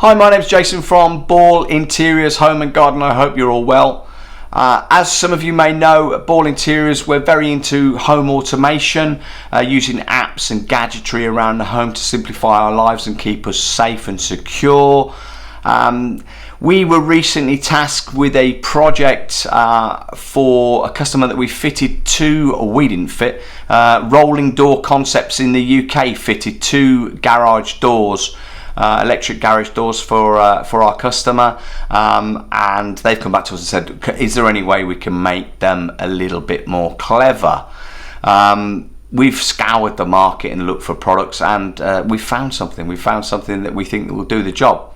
Hi, my name's Jason from Ball Interiors Home and Garden. I hope you're all well. As some of you may know, at Ball Interiors we're very into home automation, using apps and gadgetry around the home to simplify our lives and keep us safe and secure. We were recently tasked with a project for a customer that we fitted we didn't fit, Rolling Door Concepts in the UK fitted 2 garage doors. Electric garage doors for our customer, and they've come back to us and said, is there any way we can make them a little bit more clever? We've scoured the market and looked for products, and we found something that we think will do the job.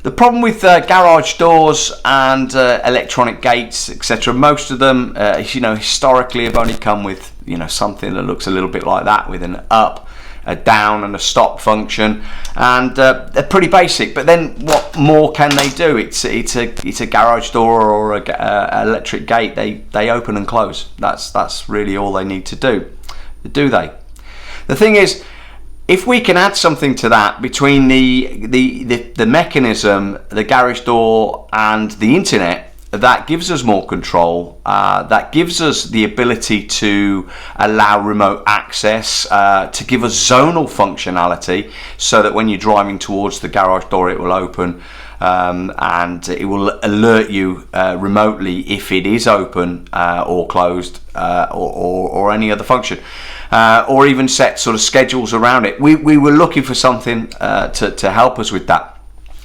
The problem with garage doors and electronic gates, etc., most of them historically have only come with something that looks a little bit like that, with an up, a down and a stop function, and they're pretty basic. But then what more can they do? It's a garage door or a electric gate. They open and close. That's really all they need to do they? The thing is, if we can add something to that between the mechanism, the garage door and the internet, that gives us more control, that gives us the ability to allow remote access, to give us zonal functionality, so that when you're driving towards the garage door it will open, and it will alert you remotely if it is open or closed, or any other function, or even set sort of schedules around it. We were looking for something to help us with that.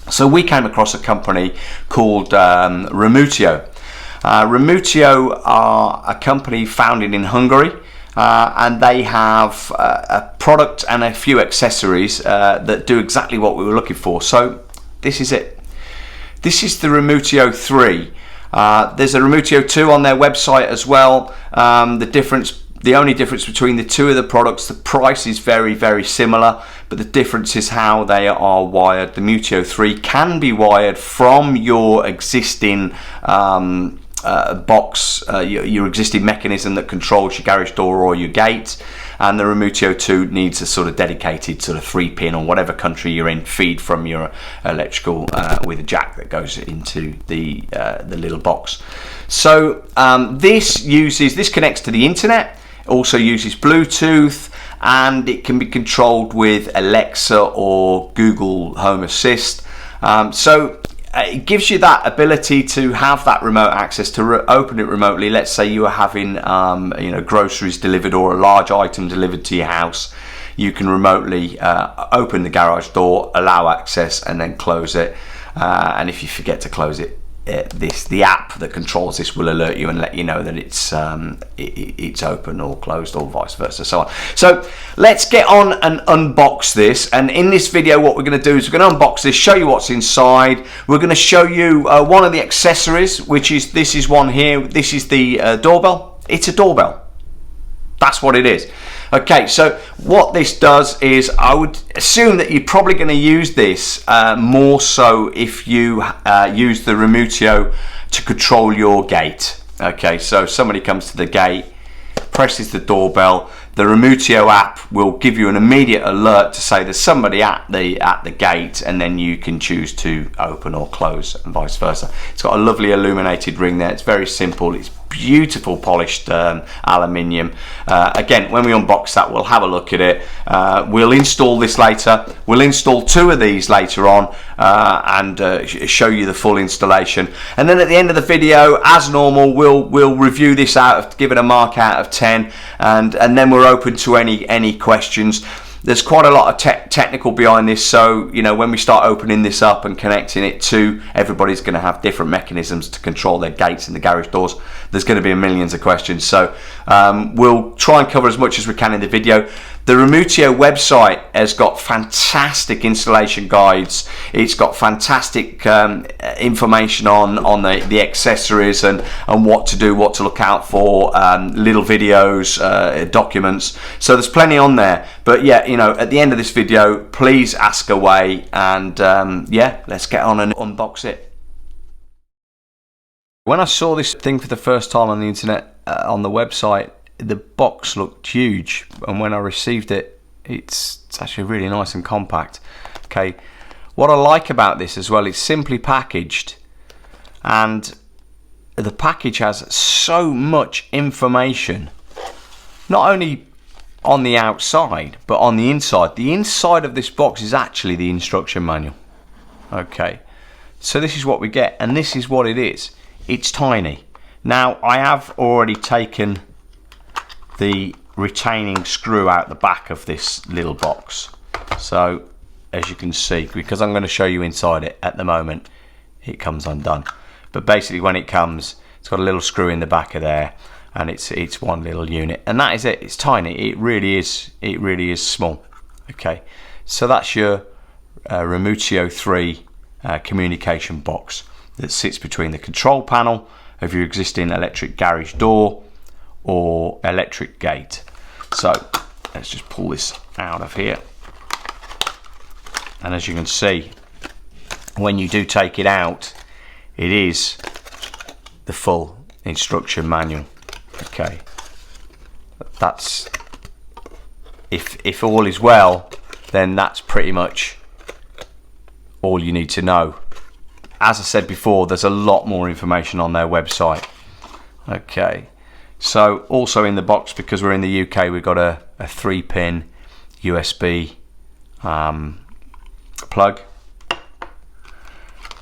So we came across a company called Remootio. Remootio are a company founded in Hungary, and they have a product and a few accessories that do exactly what we were looking for. So this is it. This is the Remootio 3. There's a Remootio 2 on their website as well. The only difference between the two of the products, the price is very, very similar, but the difference is how they are wired. The Remootio 3 can be wired from your existing box, your existing mechanism that controls your garage door or your gate, and the Remootio 2 needs a sort of dedicated sort of 3-pin, or whatever country you're in, feed from your electrical with a jack that goes into the little box. So this connects to the internet. Also uses Bluetooth, and it can be controlled with Alexa or Google Home Assist. So it gives you that ability to have that remote access to open it remotely. Let's say you are having groceries delivered or a large item delivered to your house. You can remotely open the garage door, allow access, and then close it. And if you forget to close it, the app that controls this will alert you and let you know that it's open or closed, or vice versa, so on. So let's get on and unbox this. And in this video, what we're going to do is we're going to unbox this, show you what's inside. We're going to show you one of the accessories, which is this is one here. This is the doorbell. It's a doorbell. That's what it is. Okay, so what this does is, I would assume that you're probably going to use this more so if you use the Remootio to control your gate. Okay, so somebody comes to the gate, presses the doorbell, the Remootio app will give you an immediate alert to say there's somebody at the gate, and then you can choose to open or close, and vice versa. It's got a lovely illuminated ring there. It's very simple. It's beautiful polished aluminium. Again, when we unbox that, we'll have a look at it. We'll install this later. We'll install 2 of these later on, and show you the full installation. And then at the end of the video, as normal, we'll review this give it a mark out of 10, and then we're open to any questions. There's quite a lot of technical behind this, so when we start opening this up and connecting it to, everybody's going to have different mechanisms to control their gates and the garage doors. There's going to be millions of questions, so we'll try and cover as much as we can in the video. The Remootio website has got fantastic installation guides. It's got fantastic information on the accessories and what to do, what to look out for, little videos, documents. So there's plenty on there. But yeah, at the end of this video, please ask away, and yeah, let's get on and unbox it. When I saw this thing for the first time on the internet, on the website, the box looked huge, and when I received it, it's actually really nice and compact. Okay, What I like about this as well, it's simply packaged, and the package has so much information, not only on the outside but on the inside. The inside of this box is actually the instruction manual. Okay, so this is what we get, and this is what it is. It's tiny. Now, I have already taken the retaining screw out the back of this little box, so as you can see, because I'm going to show you inside it at the moment, it comes undone. But basically when it comes, it's got a little screw in the back of there, and it's one little unit, and that is it. It's tiny. It really is small. Okay, so that's your Remootio 3 communication box that sits between the control panel of your existing electric garage door or electric gate. So let's just pull this out of here, and as you can see, when you do take it out, it is the full instruction manual. Okay, that's, if all is well, then that's pretty much all you need to know. As I said before, there's a lot more information on their website. Okay, so also in the box, because we're in the UK, we've got a 3-pin USB plug.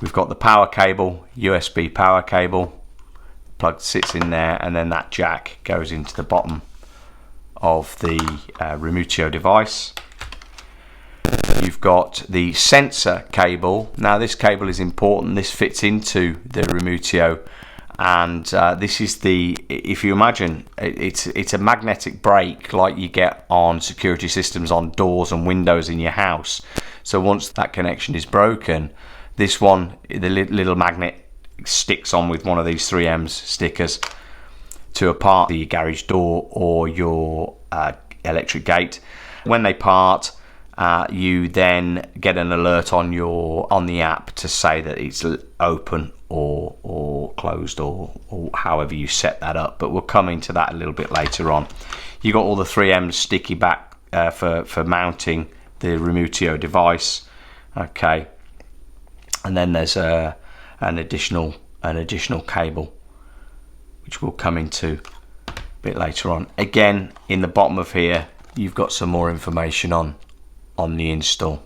We've got the power cable, USB power cable. Plug sits in there, and then that jack goes into the bottom of the Remootio device. You've got the sensor cable. Now this cable is important. This fits into the Remootio, and this is the, if you imagine, it's a magnetic brake like you get on security systems on doors and windows in your house. So once that connection is broken, this one, the little magnet sticks on with one of these 3M stickers to a part of your garage door or your electric gate. When they part, you then get an alert on the app to say that it's open or closed, or however you set that up, but we'll come into that a little bit later on. You got all the 3M sticky back for mounting the Remootio device. Okay, and then there's an additional cable, which we'll come into a bit later on. Again, in the bottom of here, you've got some more information on the install.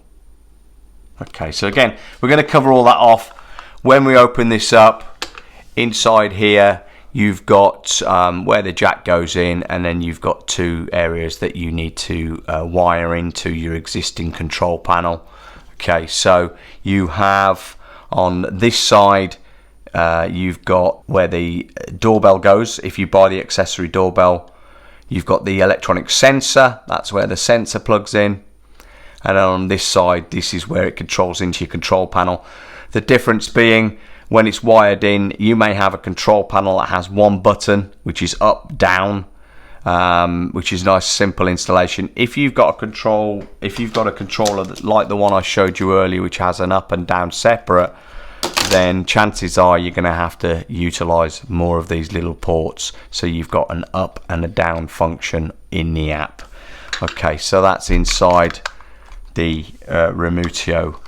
Okay, so again, we're going to cover all that off when we open this up. Inside here, you've got where the jack goes in, and then you've got 2 areas that you need to wire into your existing control panel. Okay, so you have on this side, you've got where the doorbell goes. If you buy the accessory doorbell, you've got the electronic sensor. That's where the sensor plugs in. And then on this side, this is where it controls into your control panel. The difference being, when it's wired in, you may have a control panel that has one button, which is up, down, which is a nice simple installation. If you've got a controller that, like the one I showed you earlier, which has an up and down separate, then chances are you're going to have to utilize more of these little ports, so you've got an up and a down function in the app. Okay, so that's inside the Remootio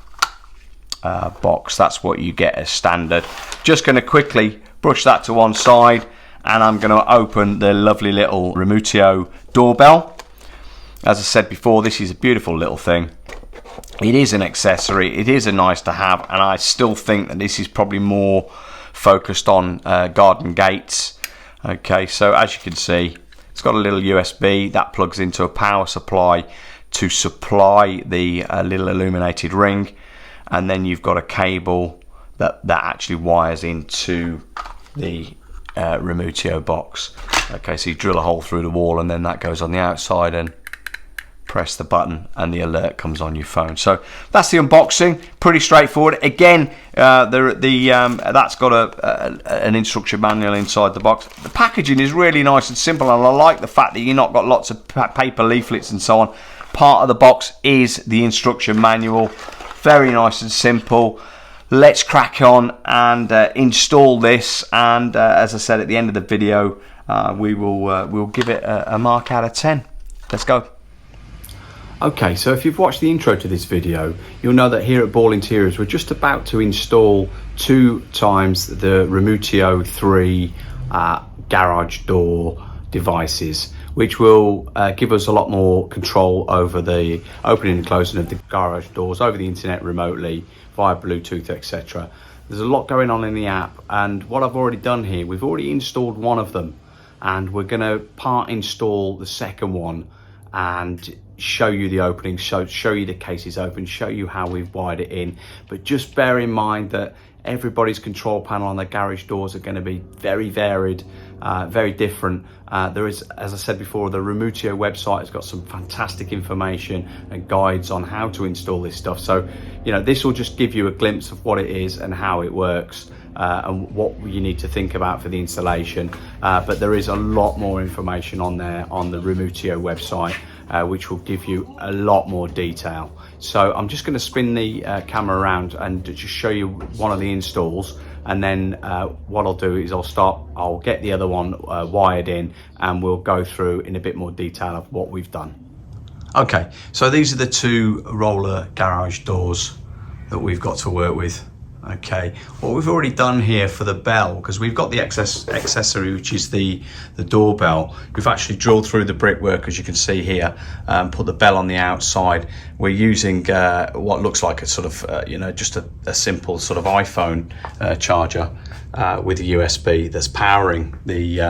box. That's what you get as standard. Just going to quickly brush that to one side, and I'm going to open the lovely little Remootio doorbell. As I said before, this is a beautiful little thing. It is an accessory, it is a nice to have, and I still think that this is probably more focused on garden gates. Okay, so as you can see, it's got a little USB that plugs into a power supply to supply the little illuminated ring, and then you've got a cable that actually wires into the Remootio box. Okay, so you drill a hole through the wall, and then that goes on the outside, and press the button and the alert comes on your phone. So that's the unboxing, pretty straightforward. Again, that's got an instruction manual inside the box. The packaging is really nice and simple, and I like the fact that you've not got lots of paper leaflets and so on. Part of the box is the instruction manual. Very nice and simple. Let's crack on and install this, and as I said at the end of the video, we'll give it a mark out of 10. Let's go. Okay, so if you've watched the intro to this video, you'll know that here at Ball Interiors, we're just about to install 2 times the Remootio 3 garage door devices, which will give us a lot more control over the opening and closing of the garage doors over the internet remotely via Bluetooth, etc. There's a lot going on in the app, and what I've already done here, we've already installed one of them, and we're going to part install the second one and show you the opening, show you the cases open, show you how we've wired it in. But just bear in mind that everybody's control panel on their garage doors are going to be very varied, very different. There is, as I said before, the Remootio website has got some fantastic information and guides on how to install this stuff. So, you know, this will just give you a glimpse of what it is and how it works, and what you need to think about for the installation. But there is a lot more information on there on the Remootio website, which will give you a lot more detail. So I'm just going to spin the camera around and just show you one of the installs, and then what I'll do is I'll get the other one wired in, and we'll go through in a bit more detail of what we've done. Okay, so these are the 2 roller garage doors that we've got to work with. Okay, what we've already done here for the bell, because we've got the accessory, which is the doorbell, we've actually drilled through the brickwork, as you can see here, put the bell on the outside. We're using what looks like a sort of you know, just a simple sort of iPhone charger with a USB that's powering the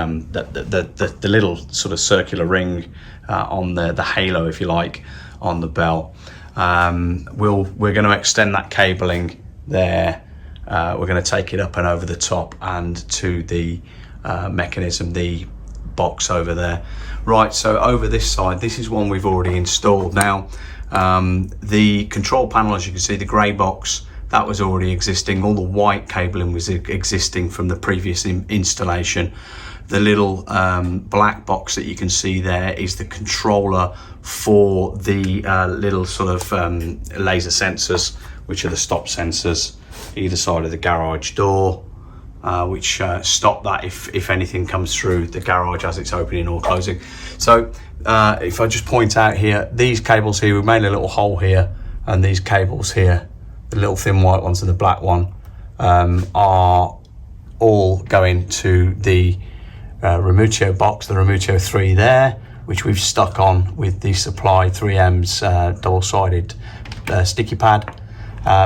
little sort of circular ring on the halo, if you like, on the bell. We're going to extend that cabling there. We're going to take it up and over the top and to the mechanism, the box over there. Right, so over this side, this is one we've already installed. Now, the control panel, as you can see, the grey box, that was already existing. All the white cabling was existing from the previous installation. The little black box that you can see there is the controller for the little sort of laser sensors, which are the stop sensors either side of the garage door, which stop that if anything comes through the garage as it's opening or closing. So if I just point out here, these cables here, we've made a little hole here, and these cables here, the little thin white ones and the black one, are all going to the Remootio box, the Remootio 3 there, which we've stuck on with the supplied 3M's double-sided sticky pad.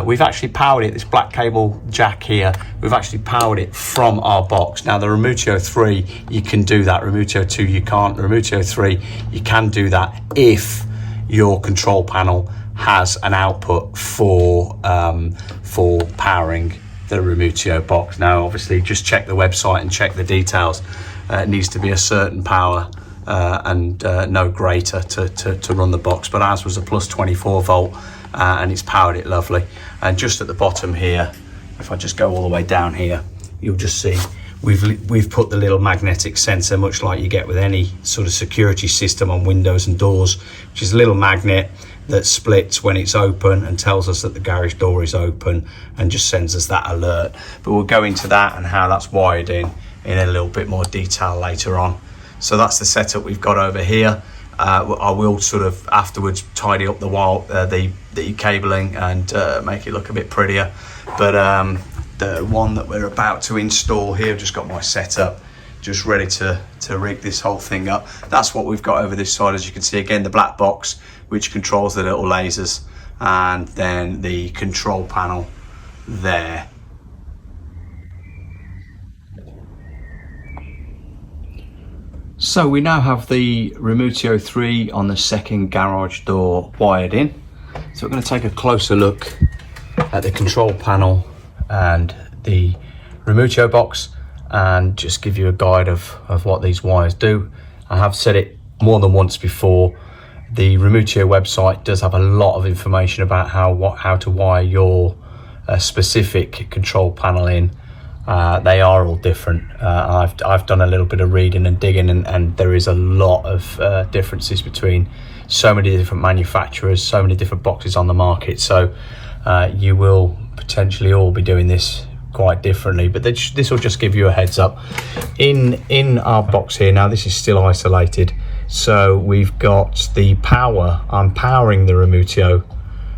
We've actually powered it, this black cable jack here, we've actually powered it from our box. Now the Remootio 3, you can do that. Remootio 2, you can't. Remootio 3, you can do that if your control panel has an output for powering the Remootio box. Now obviously just check the website and check the details. It needs to be a certain power and no greater to run the box, but ours was a plus 24 volt. And it's powered it lovely. And just at the bottom here, if I just go all the way down here, you'll just see we've put the little magnetic sensor, much like you get with any sort of security system on windows and doors, which is a little magnet that splits when it's open and tells us that the garage door is open and just sends us that alert. But we'll go into that and how that's wired in a little bit more detail later on. So that's the setup we've got over here. I will sort of afterwards tidy up the cabling and make it look a bit prettier. But the one that we're about to install here, I've just got my setup, just ready to rig this whole thing up. That's what we've got over this side. As you can see, again, the black box, which controls the little lasers, and then the control panel there. So we now have the Remootio 3 on the second garage door wired in. So we're going to take a closer look at the control panel and the Remootio box and just give you a guide of what these wires do. I have said it more than once before, the Remootio website does have a lot of information about how to wire your specific control panel in. They are all different. I've done a little bit of reading and digging, and there is a lot of differences between so many different manufacturers, so many different boxes on the market. So you will potentially all be doing this quite differently, but this will just give you a heads up. In our box here now, this is still isolated. So we've got the power. I'm powering the Remootio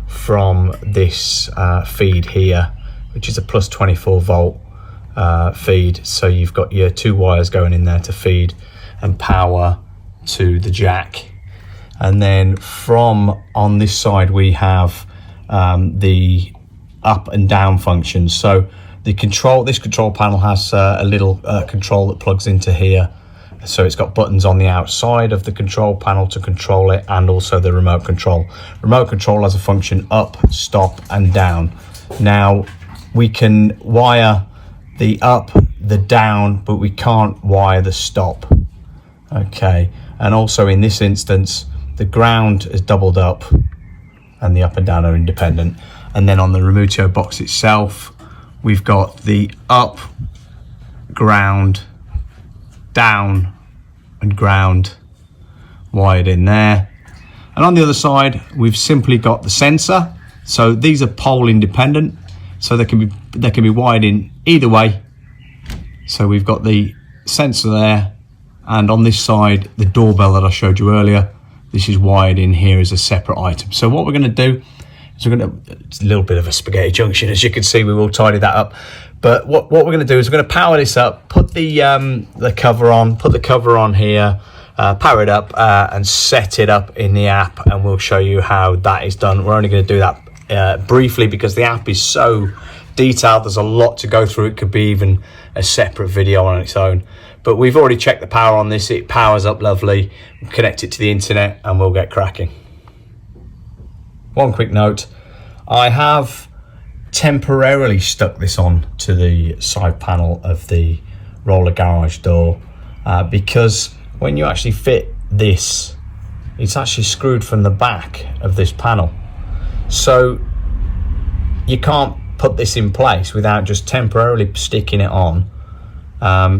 from this feed here, which is a plus 24 volt feed. So you've got your 2 wires going in there to feed and power to the jack. And then from on this side we have the up and down functions. So this control panel has a little control that plugs into here. So it's got buttons on the outside of the control panel to control it, and also the remote control. Remote control has a function up, stop and down. Now we can wire the up, the down, but we can't wire the stop. Okay, and also in this instance the ground is doubled up and the up and down are independent. And then on the Remootio box itself we've got the up, ground, down and ground wired in there. And on the other side we've simply got the sensor. So these are pole independent, so they can be wired in either way. So we've got the sensor there, and on this side the doorbell that I showed you earlier, this is wired in here as a separate item. So what we're going to do is it's a little bit of a spaghetti junction, as you can see. We will tidy that up, but what we're going to do is we're going to power this up, put the cover on, put the cover on here, power it up and set it up in the app, and we'll show you how that is done. We're only going to do that briefly because the app is so detailed. There's a lot to go through. It could be even a separate video on its own, but we've already checked the power on this. It powers up lovely. We'll connect it to the internet and we'll get cracking. One quick note, I have temporarily stuck this on to the side panel of the roller garage door because when you actually fit this, it's actually screwed from the back of this panel. So you can't put this in place without just temporarily sticking it on,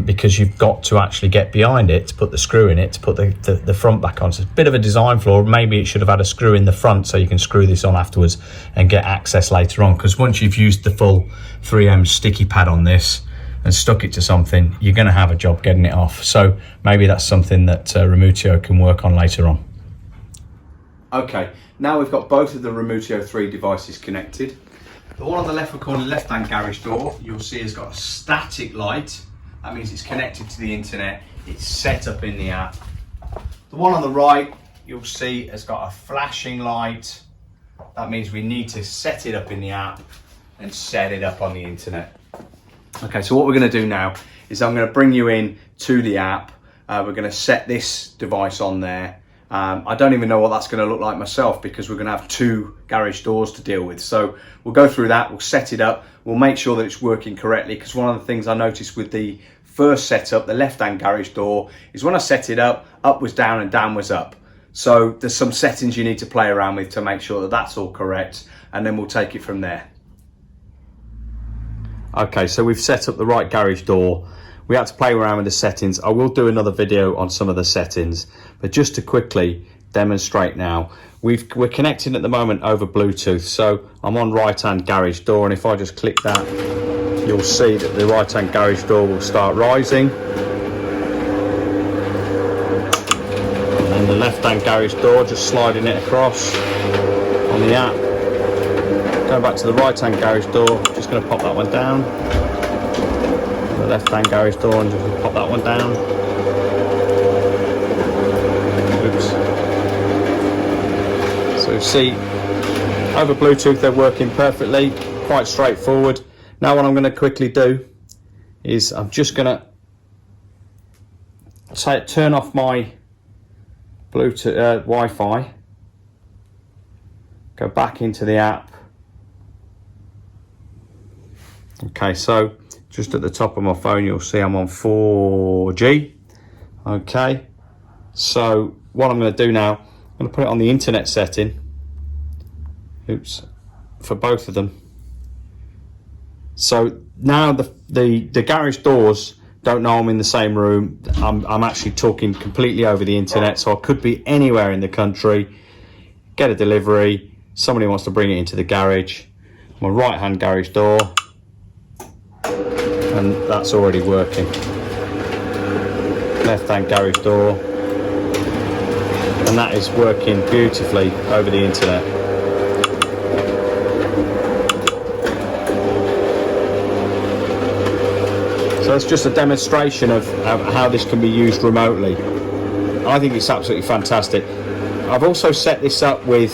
because you've got to actually get behind it to put the screw in it to put the front back on. So it's a bit of a design flaw. Maybe it should have had a screw in the front so you can screw this on afterwards and get access later on, because once you've used the full 3M sticky pad on this and stuck it to something, you're going to have a job getting it off. So maybe that's something that Remootio can work on later on. Okay, now we've got both of the Remootio 3 devices connected. The one on the left, we call the left-hand garage door, you'll see has got a static light. That means it's connected to the internet, it's set up in the app. The one on the right, you'll see has got a flashing light. That means we need to set it up in the app and set it up on the internet. Okay, so what we're going to do now is I'm going to bring you in to the app. We're going to set this device on there. I don't even know what that's going to look like myself, because we're going to have 2 garage doors to deal with. So we'll go through that, we'll set it up, we'll make sure that it's working correctly, because one of the things I noticed with the first setup, the left-hand garage door, is when I set it up was down and down was up. So there's some settings you need to play around with to make sure that that's all correct, and then we'll take it from there. Okay, so we've set up the right garage door. We had to play around with the settings. I will do another video on some of the settings, but just to quickly demonstrate now, we're connecting at the moment over Bluetooth. So I'm on right-hand garage door, and if I just click that, you'll see that the right-hand garage door will start rising. And the left-hand garage door, just sliding it across on the app. Going back to the right-hand garage door, just going to pop that one down. The left-hand garage door, and just pop that one down. Oops. So see, over Bluetooth they're working perfectly, quite straightforward. Now what I'm going to quickly do is I'm just going to turn off my Bluetooth Wi-Fi, go back into the app. Okay, so just at the top of my phone you'll see I'm on 4G. Okay, so what I'm going to do now, I'm going to put it on the internet setting. Oops, for both of them. So now the garage doors don't know I'm in the same room. I'm actually talking completely over the internet, so I could be anywhere in the country, get a delivery, somebody wants to bring it into the garage, my right hand garage door, and that's already working. Left hand garage door, and that is working beautifully over the internet. So that's just a demonstration of how this can be used remotely. I think it's absolutely fantastic. I've also set this up with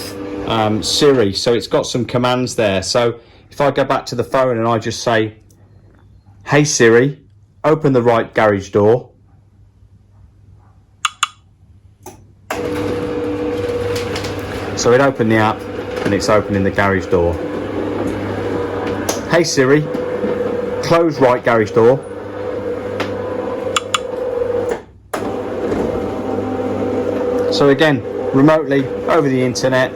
Siri, so it's got some commands there. So if I go back to the phone and I just say, "Hey Siri, open the right garage door," so it opened the app and it's opening the garage door. "Hey Siri, close right garage door." So again, remotely over the internet.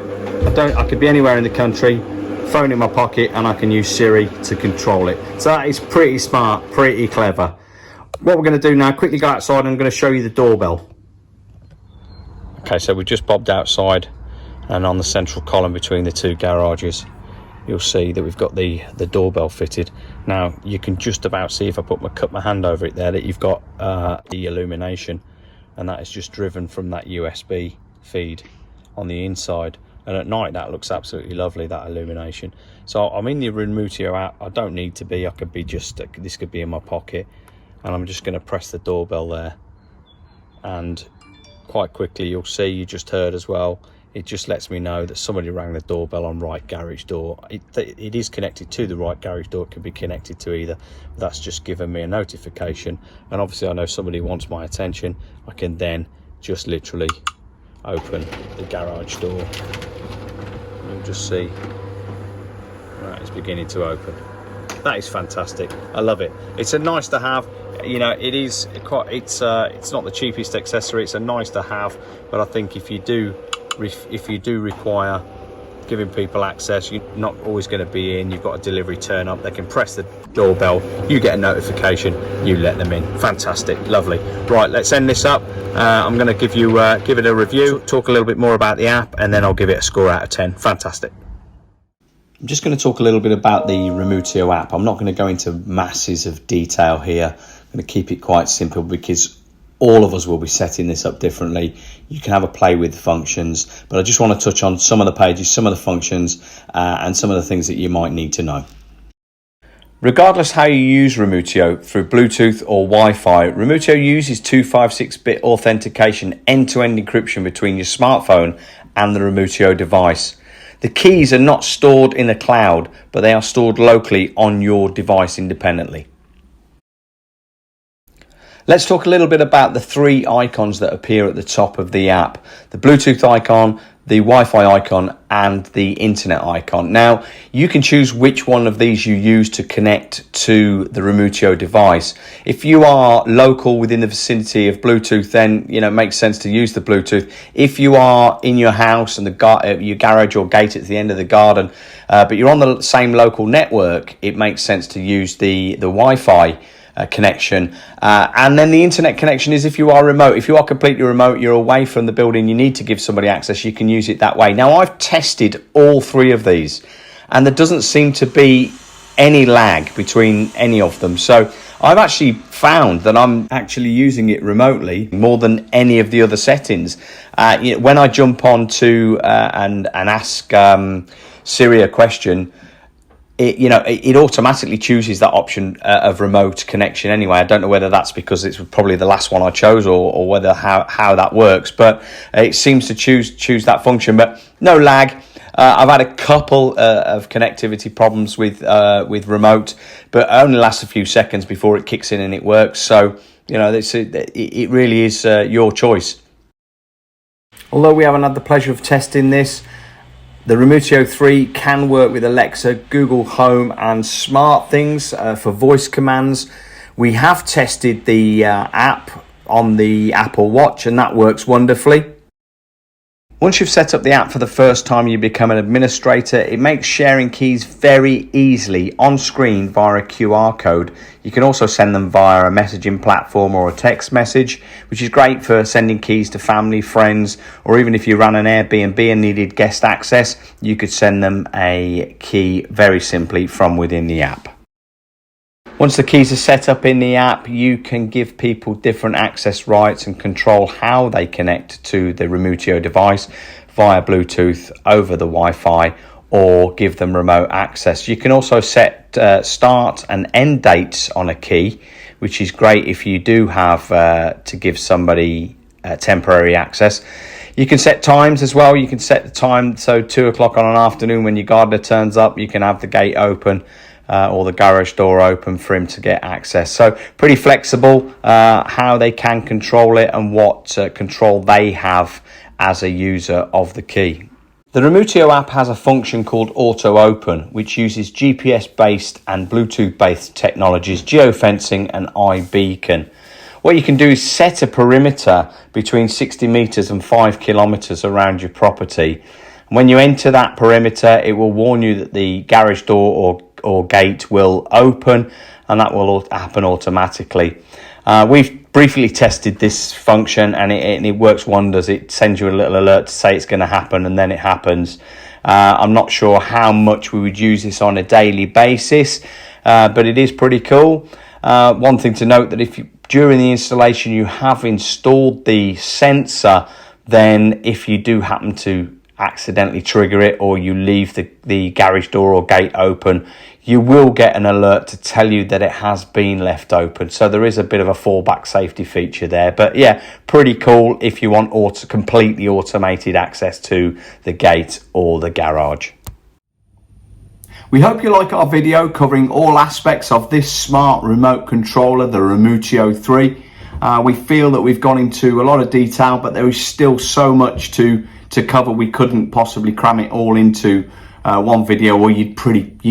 I could be anywhere in the country, phone in my pocket, and I can use Siri to control it. So that is pretty smart, pretty clever. What we're going to do now, quickly go outside and I'm going to show you the doorbell. Okay, so we've just bobbed outside, and on the central column between the two garages, you'll see that we've got the doorbell fitted. Now you can just about see, if I cut my hand over it there, that you've got the illumination, and that is just driven from that USB feed on the inside. And at night that looks absolutely lovely, that illumination. So I'm in the Remootio app. I don't need to be, I could be just, this could be in my pocket, and I'm just going to press the doorbell there, and quite quickly you'll see, you just heard as well, it just lets me know that somebody rang the doorbell on right garage door. It is connected to the right garage door, it could be connected to either. That's just given me a notification, and obviously I know somebody wants my attention. I can then just literally open the garage door. You'll just see that it's beginning to open. That is fantastic. I love it. It's a nice to have. You know, it is quite, it's not the cheapest accessory, it's a nice to have, but I think if you do require giving people access, you're not always going to be in, you've got a delivery turn up, they can press the doorbell, you get a notification, you let them in. Fantastic, lovely. Right, let's end this up. I'm going to give it a review, talk a little bit more about the app, and then I'll give it a score out of 10. Fantastic. I'm just going to talk a little bit about the Remootio app. I'm not going to go into masses of detail here. I'm going to keep it quite simple because all of us will be setting this up differently. You can have a play with the functions, but I just want to touch on some of the pages, some of the functions, and some of the things that you might need to know. Regardless how you use Remootio, through Bluetooth or Wi-Fi, Remootio uses 256-bit authentication, end-to-end encryption between your smartphone and the Remootio device. The keys are not stored in the cloud, but they are stored locally on your device independently. Let's talk a little bit about the three icons that appear at the top of the app. The Bluetooth icon, the Wi-Fi icon, and the internet icon. Now, you can choose which one of these you use to connect to the Remootio device. If you are local within the vicinity of Bluetooth, then it makes sense to use the Bluetooth. If you are in your house and your garage or gate at the end of the garden, but you're on the same local network, it makes sense to use the Wi-Fi connection, and then the internet connection is if you are remote. If you are completely remote, you're away from the building, you need to give somebody access, you can use it that way. Now, I've tested all three of these and there doesn't seem to be any lag between any of them, so I've actually found that I'm actually using it remotely more than any of the other settings. When I jump on to and ask Siri a question, it automatically chooses that option of remote connection anyway. I don't know whether that's because it's probably the last one I chose or whether how that works, but it seems to choose that function, but no lag. I've had a couple of connectivity problems with remote, but it only lasts a few seconds before it kicks in and it works. So, it really is your choice. Although we haven't had the pleasure of testing this, the Remootio 3 can work with Alexa, Google Home and SmartThings for voice commands. We have tested the app on the Apple Watch and that works wonderfully. Once you've set up the app for the first time, you become an administrator. It makes sharing keys very easily on screen via a QR code. You can also send them via a messaging platform or a text message, which is great for sending keys to family, friends, or even if you ran an Airbnb and needed guest access, you could send them a key very simply from within the app. Once the keys are set up in the app, you can give people different access rights and control how they connect to the Remootio device via Bluetooth, over the Wi-Fi, or give them remote access. You can also set start and end dates on a key, which is great if you do have to give somebody temporary access. You can set times as well. You can set the time, so 2 o'clock on an afternoon when your gardener turns up, you can have the gate open or the garage door open for him to get access. So pretty flexible how they can control it and what control they have as a user of the key. The Remootio app has a function called Auto Open, which uses GPS-based and Bluetooth-based technologies, geofencing and iBeacon. What you can do is set a perimeter between 60 meters and 5 kilometers around your property. When you enter that perimeter, it will warn you that the garage door or gate will open, and that will happen automatically. We've briefly tested this function, and it works wonders. It sends you a little alert to say it's going to happen, and then it happens. I'm not sure how much we would use this on a daily basis, but it is pretty cool. One thing to note, that if you, during the installation you have installed the sensor, then if you do happen to accidentally trigger it, or you leave the garage door or gate open, you will get an alert to tell you that it has been left open. So there is a bit of a fallback safety feature there. But yeah, pretty cool if you want completely automated access to the gate or the garage. We hope you like our video covering all aspects of this smart remote controller, the Remootio 3. We feel that we've gone into a lot of detail, but there is still so much to cover. We couldn't possibly cram it all into one video, or you'd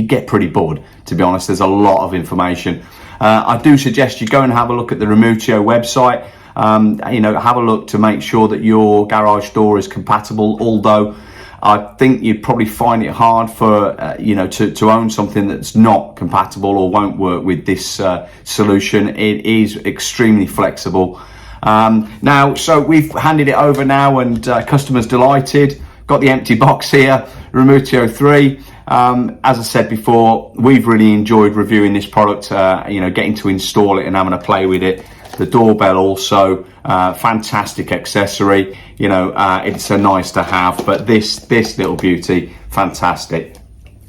get pretty bored, to be honest. There's a lot of information. I do suggest you go and have a look at the Remootio website. Have a look to make sure that your garage door is compatible, although I think you'd probably find it hard for to own something that's not compatible or won't work with this solution. It is extremely flexible. So we've handed it over now, and customers delighted. Got the empty box here, Remootio 3. As I said before, we've really enjoyed reviewing this product, getting to install it and having a play with it. The doorbell also, fantastic accessory. It's a nice to have, but this little beauty, fantastic.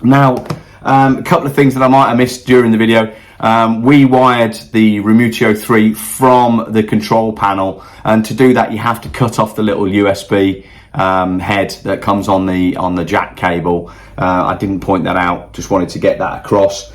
Now, a couple of things that I might have missed during the video. We wired the Remootio 3 from the control panel, and to do that you have to cut off the little USB head that comes on the jack cable. I didn't point that out, just wanted to get that across.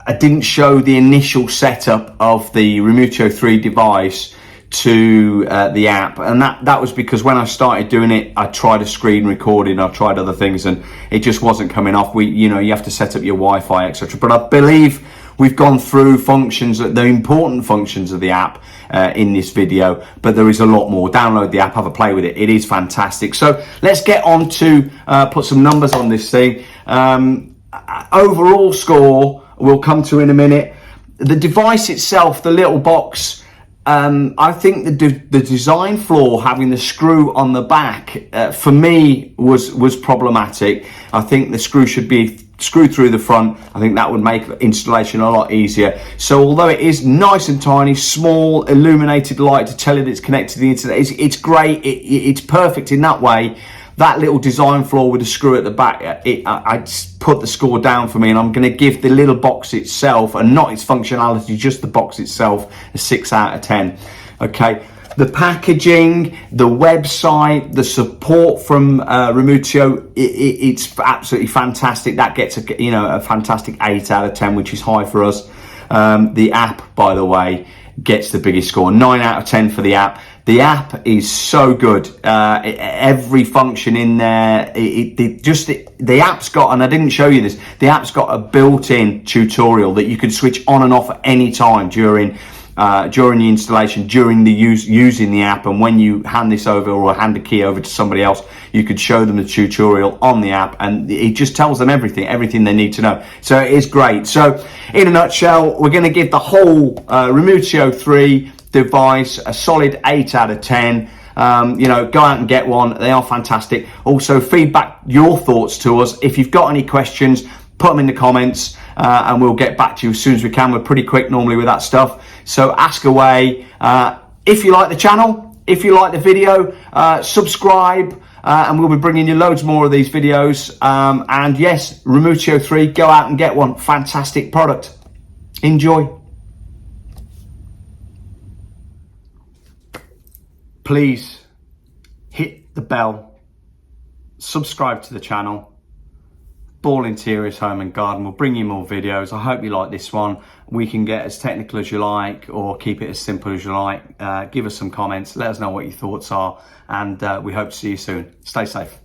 I didn't show the initial setup of the Remootio 3 device to the app, and that was because when I started doing it, I tried a screen recording, I tried other things, and it just wasn't coming off. You have to set up your Wi-Fi, etc. But I believe we've gone through the important functions of the app in this video, but there is a lot more. Download the app, have a play with it. It is fantastic. So let's get on to put some numbers on this thing. Overall score we'll come to in a minute. The device itself, the little box, I think the design flaw, having the screw on the back, for me was problematic. I think the screw should be screwed through the front. I think that would make installation a lot easier. So although it is nice and tiny, small illuminated light to tell you that it's connected to the internet, it's great. It's perfect in that way. That little design flaw with the screw at the back, I just put the score down for me, and I'm going to give the little box itself, and not its functionality, just the box itself, a 6 out of 10. Okay, the packaging, the website, the support from Remootio, it's absolutely fantastic. That gets a fantastic 8 out of 10, which is high for us. The app, by the way, gets the biggest score, 9 out of 10 for the app. The app is so good. Every function in there, the app's got, and I didn't show you this, the app's got a built-in tutorial that you can switch on and off at any time during the installation, during the using the app. And when you hand this over, or hand a key over to somebody else, you could show them the tutorial on the app, and it just tells them everything they need to know. So it is great. So in a nutshell, we're going to give the whole Remootio 3 device a solid 8 out of 10. Go out and get one. They are fantastic. Also, feedback your thoughts to us. If you've got any questions, put them in the comments. and we'll get back to you as soon as we can. We're pretty quick normally with that stuff, so ask away. If you like the channel, if you like the video, subscribe, and we'll be bringing you loads more of these videos. And yes, Remootio 3, go out and get one. Fantastic product. Enjoy. Please hit the bell, subscribe to the channel. Ball Interiors Home and Garden will bring you more videos. I hope you like this one. We can get as technical as you like or keep it as simple as you like. Give us some comments, let us know what your thoughts are, and we hope to see you soon. Stay safe.